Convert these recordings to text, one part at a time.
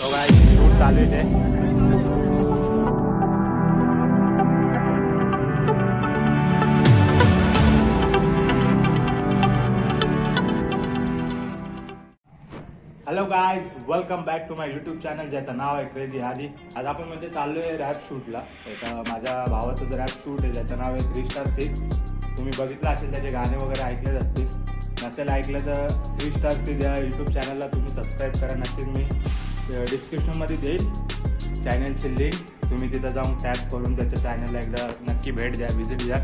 तो guys shoot चालू आहे. Hello guys, welcome back to my YouTube channel ज्याचं नाव आहे क्रेझी आदी. आज आपण मध्ये चाललो आहे रॅप शूटला. एका माझ्या भावाचं रॅप शूट आहे ज्याचं नाव आहे 3 स्टार सिक. तुम्ही बघितलं असेल, त्याचे गाणे वगैरे ऐकलेच असतील. नसेल ऐकलं तर 3 स्टार सिक या यूट्यूब चॅनलला तुम्ही सबस्क्राईब करा. नक्कीच मी डिस्क्रिप्शनमध्ये देईल चॅनलची लिंक. तुम्ही तिथं जाऊन टॅप करून त्याच्या चॅनलला एकदा नक्की भेट द्या, व्हिजिट द्या.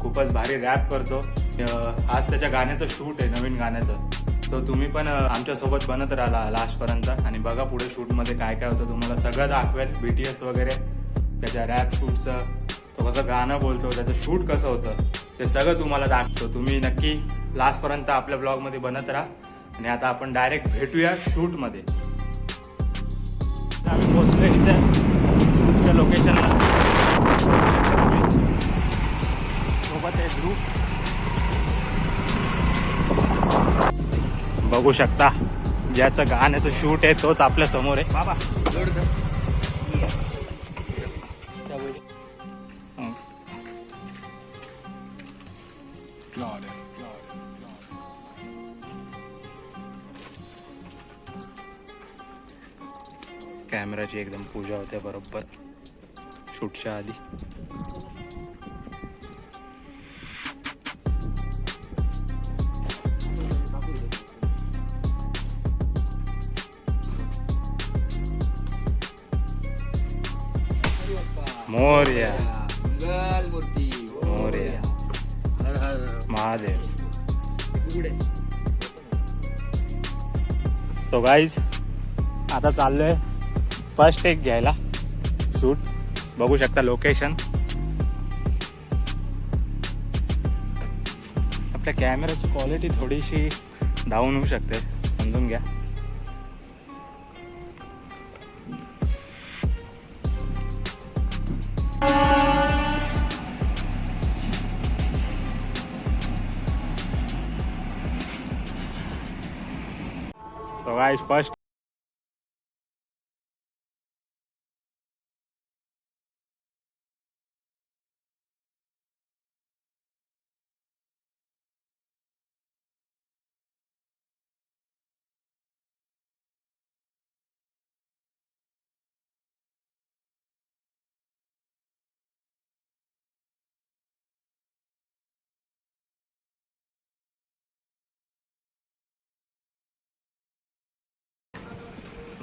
खूपच भारी रॅप करतो. आज त्याच्या गाण्याचं शूट आहे, नवीन गाण्याचं. सो तुम्ही पण आमच्यासोबत बनत राहा लास्टपर्यंत आणि बघा पुढे शूटमध्ये काय काय होतं. तुम्हाला सगळं दाखवेल, BTS वगैरे, त्याच्या रॅप शूटचं, तो कसं गाणं बोलतो, त्याचं शूट कसं होतं, ते सगळं तुम्हाला दाखवतो. तुम्ही नक्की लास्टपर्यंत आपल्या ब्लॉगमध्ये बनत राहा. आणि आता आपण डायरेक्ट भेटूया शूटमध्ये. आम्ही पोहोचलो इथे शूटच्या लोकेशनला. सोबत आहे ध्रुव, बघू शकता. ज्याचं गाण्याचं शूट आहे तोच आपल्या समोर आहे. बाबा कॅमेराची एकदम पूजा होते बरोबर शूटच्या आधी. मोरया मंगल मूर्ती, मोरया, हर हर महादेव. पुढे. सो गाईज, आता चाललोय फर्स्ट टेक घ्यायला. शूट बघू शकता लोकेशन. आपल्या कॅमेराची क्वालिटी थोडीशी डाऊन होऊ शकते, समजून घ्या. So guys, first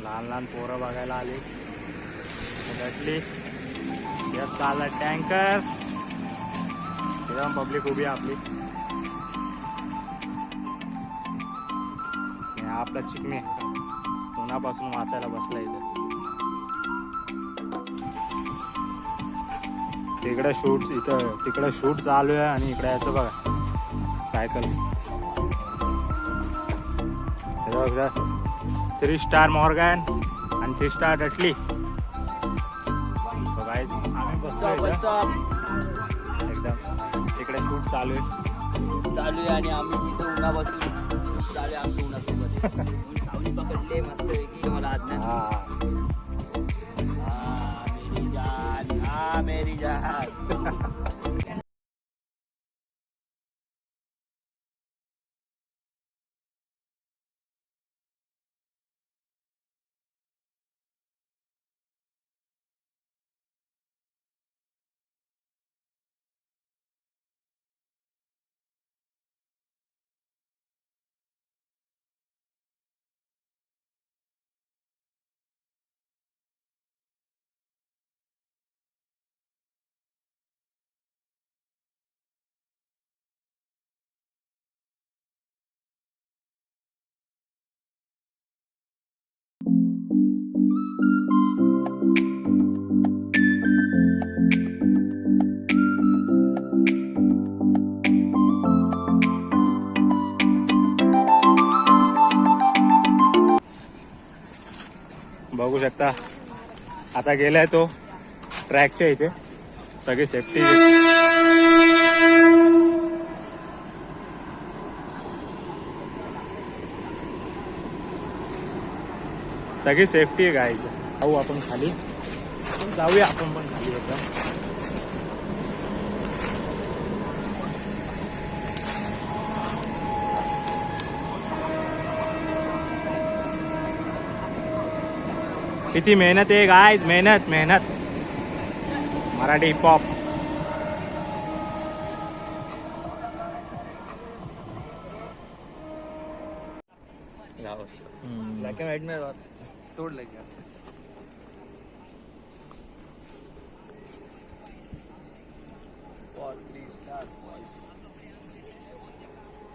लहान लहान पोरं बघायला आली. भेटली यात चालला टँकर. एकदम पब्लिक उभी आहे आपली. आपला चिकणे उन्हापासून वाचायला बसला इथे. तिकडे शूट, इथं तिकडे शूट चालू आहे आणि इकडे यायचं बघा सायकल. 3 स्टार मॉर्गन आणि 3 स्टार डटली. सो गाईस, आम्ही बसलो एकदम तिकडे शूट चालू आहे आणि आम्ही तिथं उन्हा बसून चालू आमच्या उन्हासोबत. सावली पकडले मस्त पैकी. मला आज नाही मेरी जान, मेरी जान. बघू शकता. आता गेलाय तो ट्रॅकच्या इथे. सगळी सेफ्टी सगळी सेफ्टी आहे गाईज. जाऊ आपण खाली, जाऊया आपण पण खाली एकदा. किती मेहनत आहे गाईज, मेहनत मेहनत. Marathi hip hop. Black and white में तोड लगे.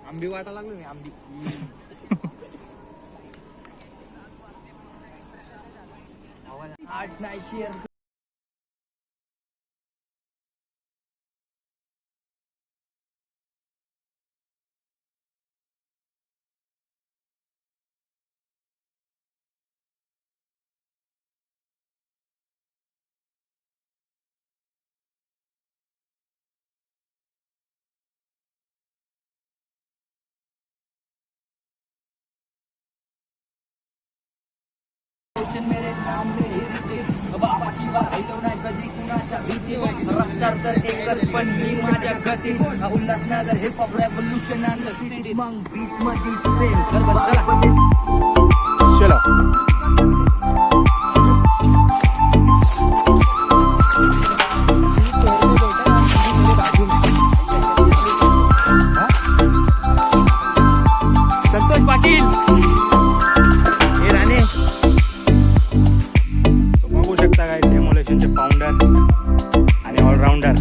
आंबी वाटा लागलो मी आंबी. आठ नाही शेअर. मेरे नाम बाबा शिवा राहिलो नाही कधी कुणाच्या भीतीवर. रफ्तार तर एकच पण मी माझ्या गतीत. Ulhasnagar heap hop revolution and city. मग बीच मधील प्रेम चलो. संतोष पाटील हे राणे. बघू शकता काय डेमोलेशनचे फाउंडर आणि ऑलराऊंडर.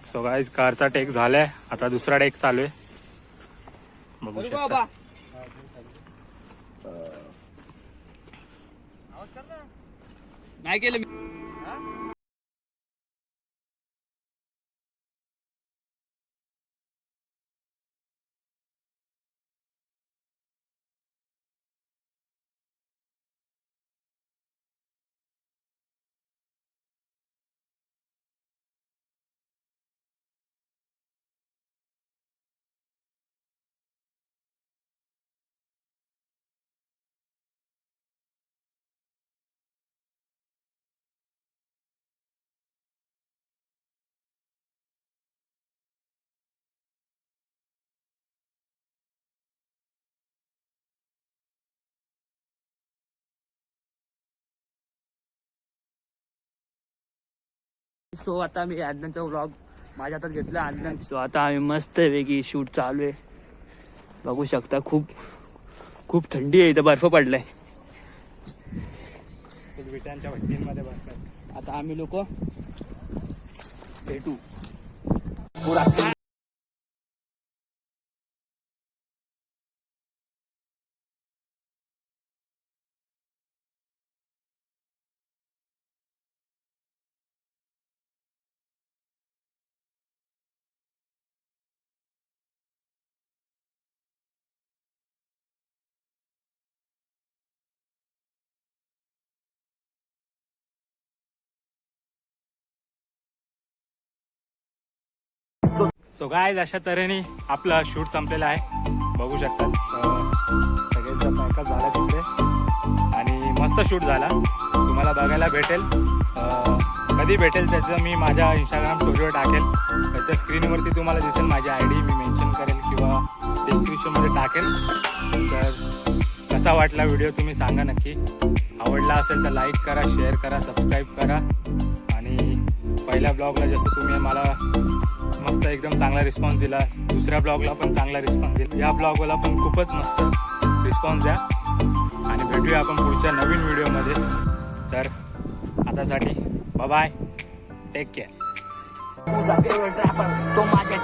सो गाईज कारचा टेक झालाय, आता दुसरा टेक चालू आहे. बघू शकता. नाही केलं मी. सो आता मी आदनांचा व्लॉग माझ्या हातात घेतला. आदनान सो आता आम्ही मस्त वेगळी शूट चालू आहे. बघू शकता खूप खूप थंडी आहे, इथं बर्फ पडलाय. विटांच्या भट्टींमध्ये बसतात. आता आम्ही लोक भेटू. सो गाईज अशा तऱ्हेने आपला शूट संपलेला आहे. बघू शकतात सगळ्यांचा पॅकअप झाला तिथे आणि मस्त शूट झाला. तुम्हाला बघायला भेटेल. कधी भेटेल त्याचं मी माझ्या इंस्टाग्राम स्टोरीवर टाकेल. तर त्या स्क्रीनवरती तुम्हाला दिसेल माझी ID मी मेन्शन करेल किंवा डिस्क्रिप्शनमध्ये टाकेल. तर कसा वाटला व्हिडिओ तुम्ही सांगा नक्की. आवडला असेल तर लाईक करा, शेअर करा, सबस्क्राईब करा. आणि पहिल्या ब्लॉगला जसं तुम्ही मला मस्त एकदम चांगला रिस्पॉन्स दिला, दुसऱ्या ब्लॉगला पण चांगला रिस्पॉन्स दिला, या ब्लॉगला पण खूपच मस्त रिस्पॉन्स द्या. आणि भेटूया आपण पुढच्या नवीन व्हिडिओमध्ये. तर आतासाठी बाय, टेक केअर. तुझा फेवरेट रॅपर तो माझ्या